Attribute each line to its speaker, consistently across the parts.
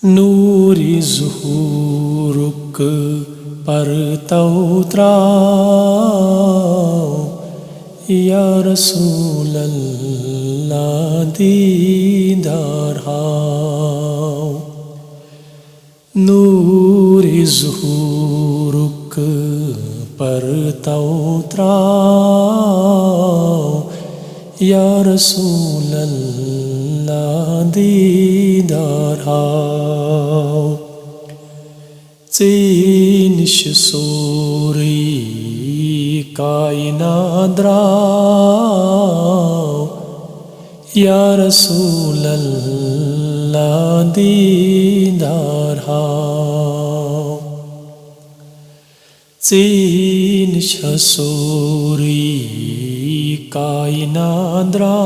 Speaker 1: नूरी ज़ुहूरुक पर तौत्राओ या रसूल अल्लाह दीदार हाओ। नूरी ज़ुहूरुक पर तौत्राओ या रसूल अल्लाह दीदार हाओ। ज़ीनिश सूरी कायनात द्राओ या रसूल अल्लाह दीदार हाओ। ज़ीनिश सूरी कायनात द्राओ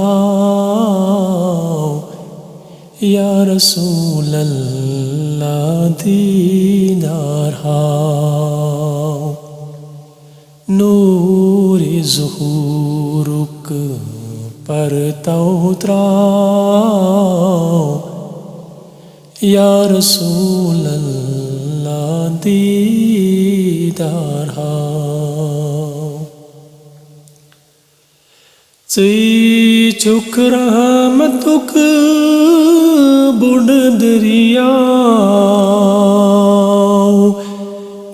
Speaker 1: या रसूल अल्लाह दीदार हाओ। नूरी ज़ुहूरुक पर तौत्राओ या रसूल अल्लाह दीदार हाओ। चुक रहमतुक बुढ़ दरियाओ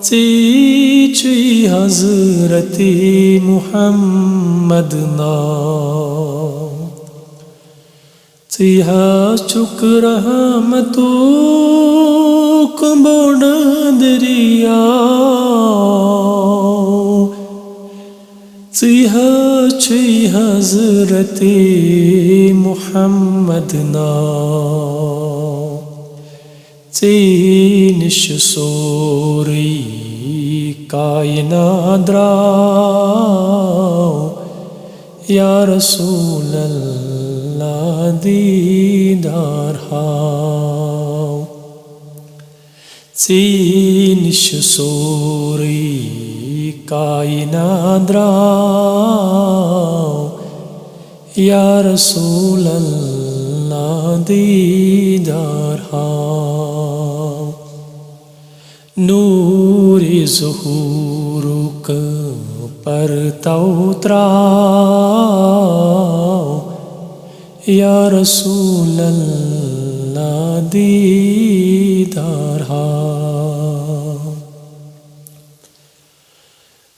Speaker 1: चुई हज़रती मुहम्मद नाओ। चुक रहमतुक बुढ़ दरियाओ छुई हज़रते मुहम्मद नाओ। निश सोरी कायनात द्राओ या रसूल अल्लाह दीदार हाओ। निश सोरी कायनात द्राओ या रसूल अल्लाह दीदार हाओ। नूरी ज़ुहूरुक पर तौत्राओ या रसूल अल्लाह दीदार हाओ।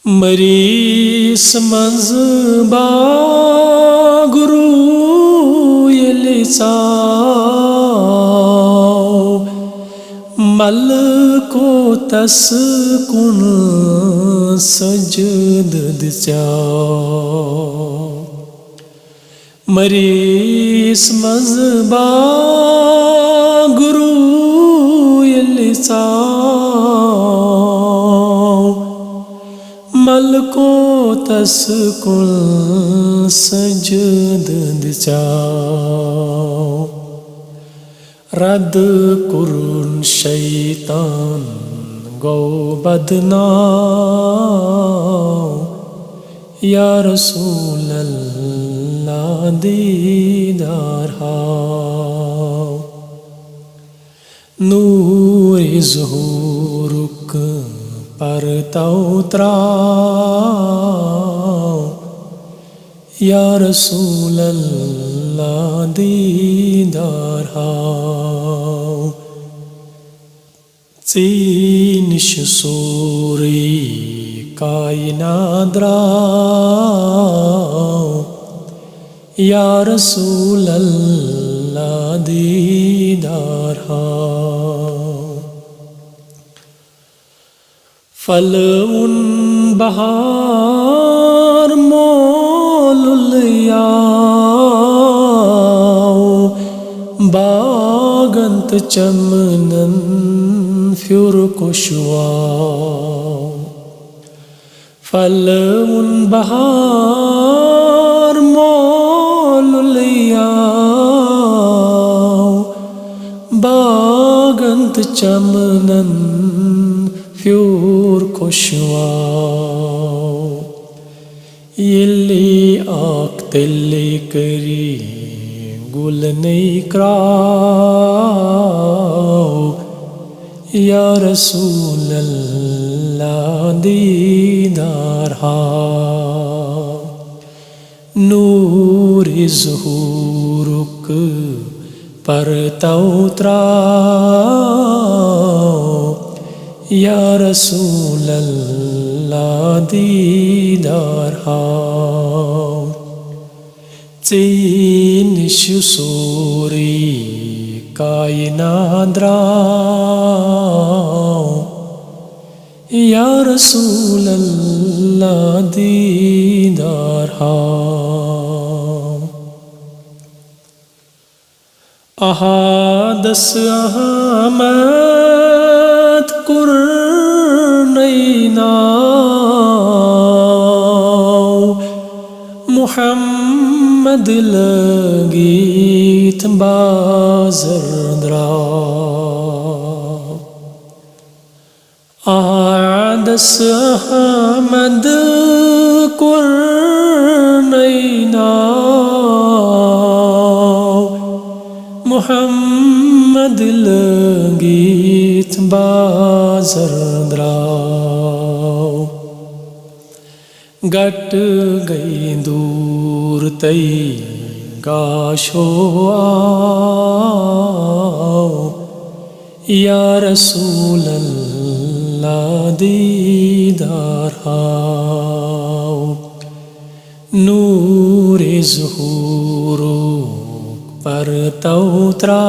Speaker 1: मरीस मज़बा गुरु लिसाओ मल को तस्कुन सजद दिचाओ। मरीस मज़बा गुरु लिसाओ मल को तस्कुन सजद दिचाओ। रद कुरुन शैतान गो बदनाओ या रसूल अल्लाह दीदार हाओ। नूरी ज़ुहूरुक पर तौत्राओ या रसूल अल्लाह दीदार हाओ। निश सूरी कायनात द्राओ या रसूल अल्लाह दीदार हाओ। फल उन बहार मोलुलियाओ बागंत चमनन फ्युर कुशवाओ। फल उन बहार मोलुलियाओ बागंत चमनन फ्यूर खुशवाओ। यल्ली आक तेल्ली करी गुल नहीं कराओ या रसूल अल्लाह दीदार हा नूर ज़ुहूरुक पर उतराओ या रसूल अल्लाह दीदार हा Tin syusuri kainadrao Ya Rasulallah didarham Ahadas Ahmad Kurnaina Muhammad lagi tembazar draw Adas Ahmad Kurnaina Muhammad lagi tembazar draw Gat gई दूर तई गाशो आओ या रसूल अल्लाह दीदार आओ नूर ज़ुहूरो पर उतराओ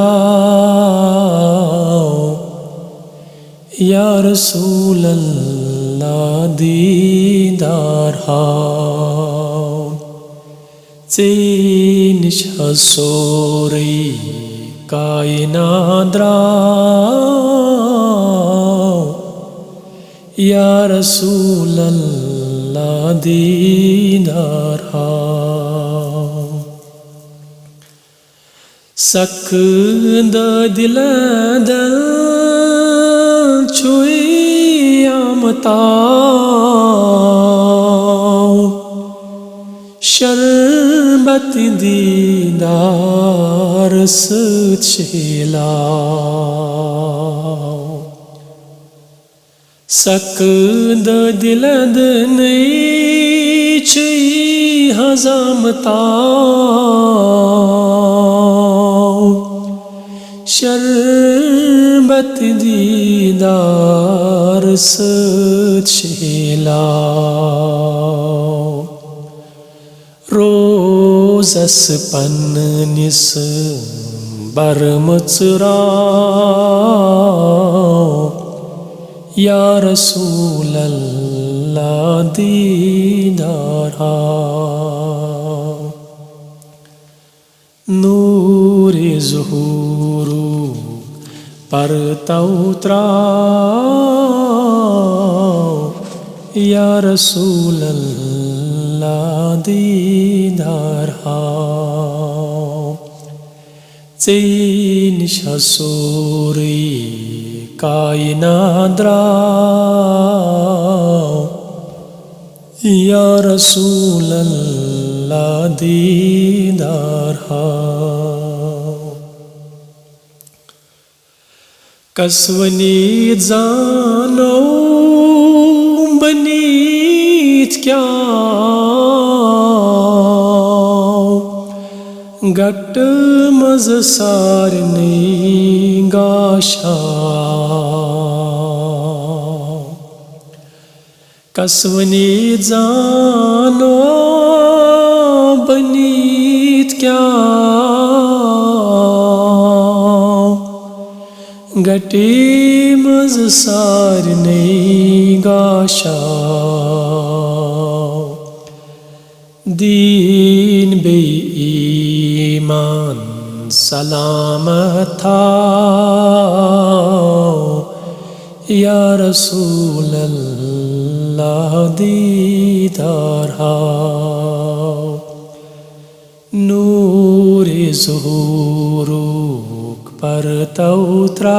Speaker 1: या रसूल अल्लाह दीदार आओ Tin syasuri kainadrao Ya Rasulallah didar hao Sakda diladan chui amtao शरबत दीदार सचेलाओ सकद दिलद नहीं ची हजामताओ शरबत दीदार सचेलाओ रोज़स पन्निस बरमुचराओ या रसूल अल्लाह दीदार आओ नूर ज़ुहूरो पर उतराओ या रसूल अल्लाह दीदार आओ Tin syasuri kainadrao Ya Rasulallah didar आओ कसवनीत जानो बनीत क्या गट मज सारने गाशा कसवनीत जानो बनीत क्या गटे मज सारने गाशा दीन बे ईमान सलामत था या रसूल अल्लाह दीदार आओ नूर ज़ुहूरो पर उतराओ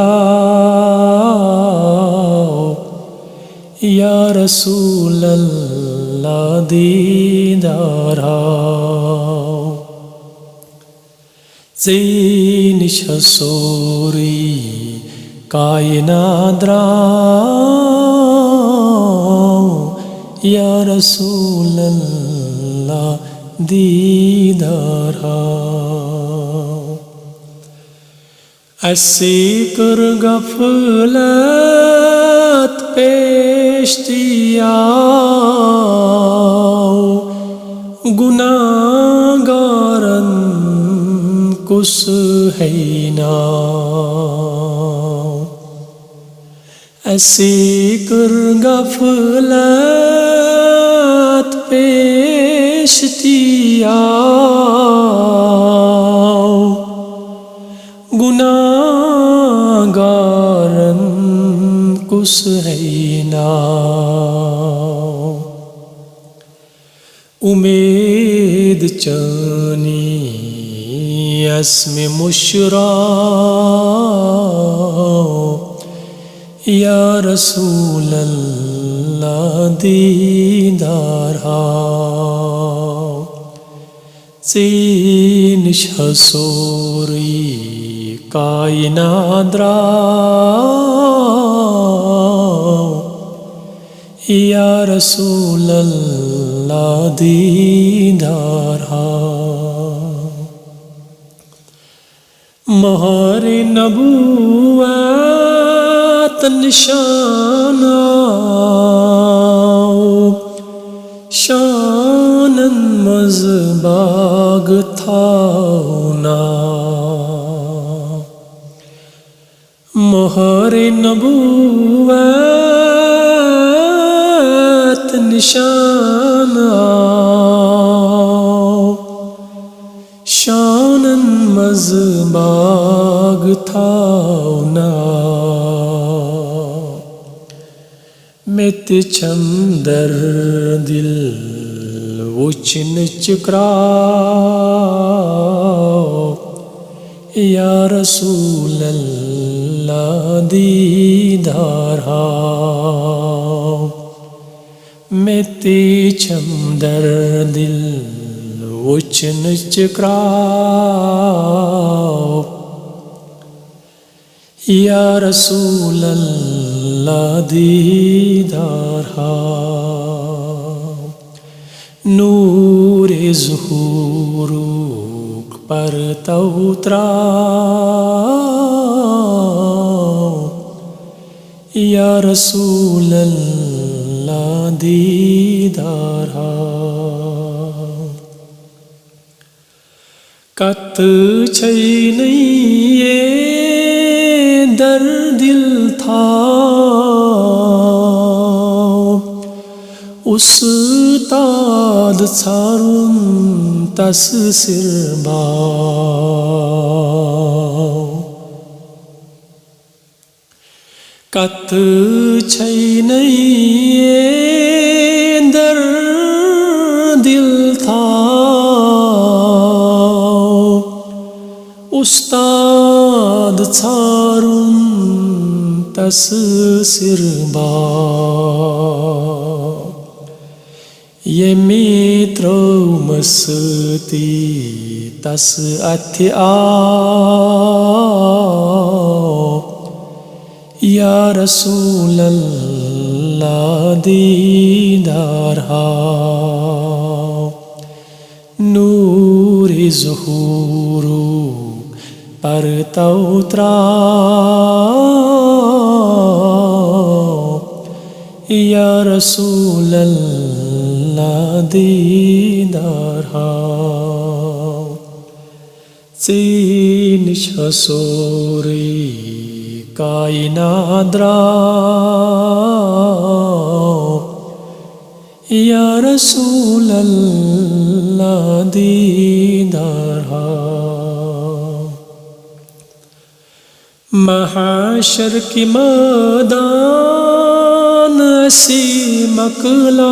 Speaker 1: या रसूल अल्लाह दीदार आओ Zeinish hasori kainadrao Ya Rasulallah दीदार ऐसे कर गफलत पेश दिया गुनाहगारन कुस है ना ऐसे कर गफलत पेश दिया गुनाहगारन कुस है ना उम्मीद चानी अस्म मुशरा या रसूलल्लाह दीदार ज़ीनिश हसूरी कायनाद्राओ या रसूलल्लाह दीदार महर नबूवत निशाना शानन मज़बाग थाना महर नबूवत निशाना शानन मज़बाग थाना मित चंदर दिल उचन चक्राओ या रसूलल्लाह दीदार मित चंदर दिल उचन चक्राओ या रसूलल्लाह दीदार नूरे ज़ुहूरू पर उतराओ या रसूलल्लाह दीदार कत नहीं दर दिल था उस्ताद सारुन तस सिरबाओ कत नहीं दर दिल था उस्ताद सारुन तस सिरबाओ ये मित्र मस्ती तस अथ्य आओ या रसूलल्लाह दीदार नूरे ज़ुहूरू पर उतराओ या रसूलल्लाह दीदार ज़ीनिश हसूरी कायनाद्राओ या रसूलल्लाह दीदार महशर की मैदान सी मकलाओ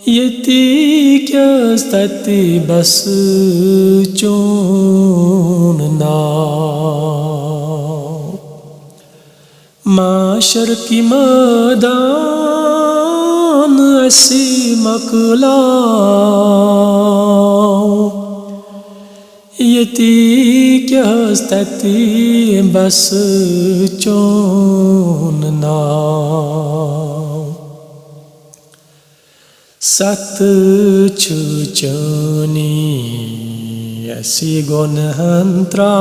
Speaker 1: यती क्या स्थिति बस चूनना महशर की मैदान शान ऐसी मकलाओ यती क्या हस्तती बस चोन नाव सत चुचनी ऐसी गुणहंत्रा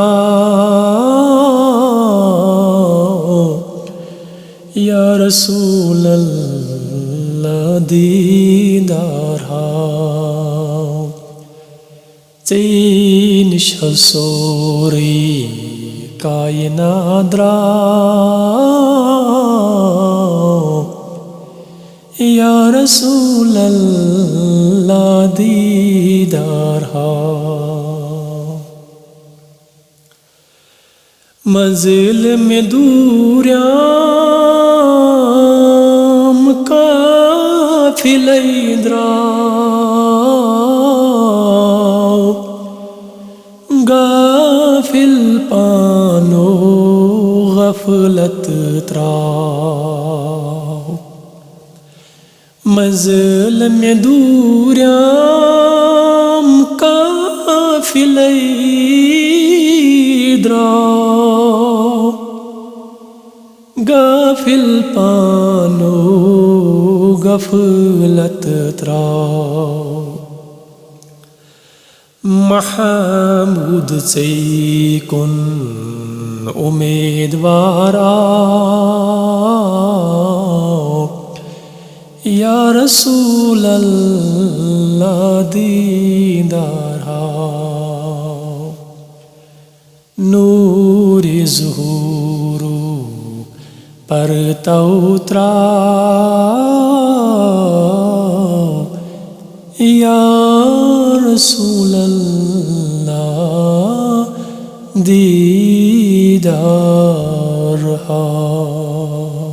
Speaker 1: या रसूल अल्लाह दीदार हाओ तीन शसोरी कायनाद्रा या रसूल अल्लाह दीदार हाओ मंजिल में दूरियाम काफिले द्राओ गाफिल पानो गफलत त्राओ मंजिल में दूरियाम काफिले द्राओ गाफिल पानो गफलत त्राओ महमूद से कुन उम्मीदवारा या रसूल अल्लाह दीदार हाओ नूरी ज़ुहूरू पर तौत्रा या रसूल अल्लाह दीदार हाओ।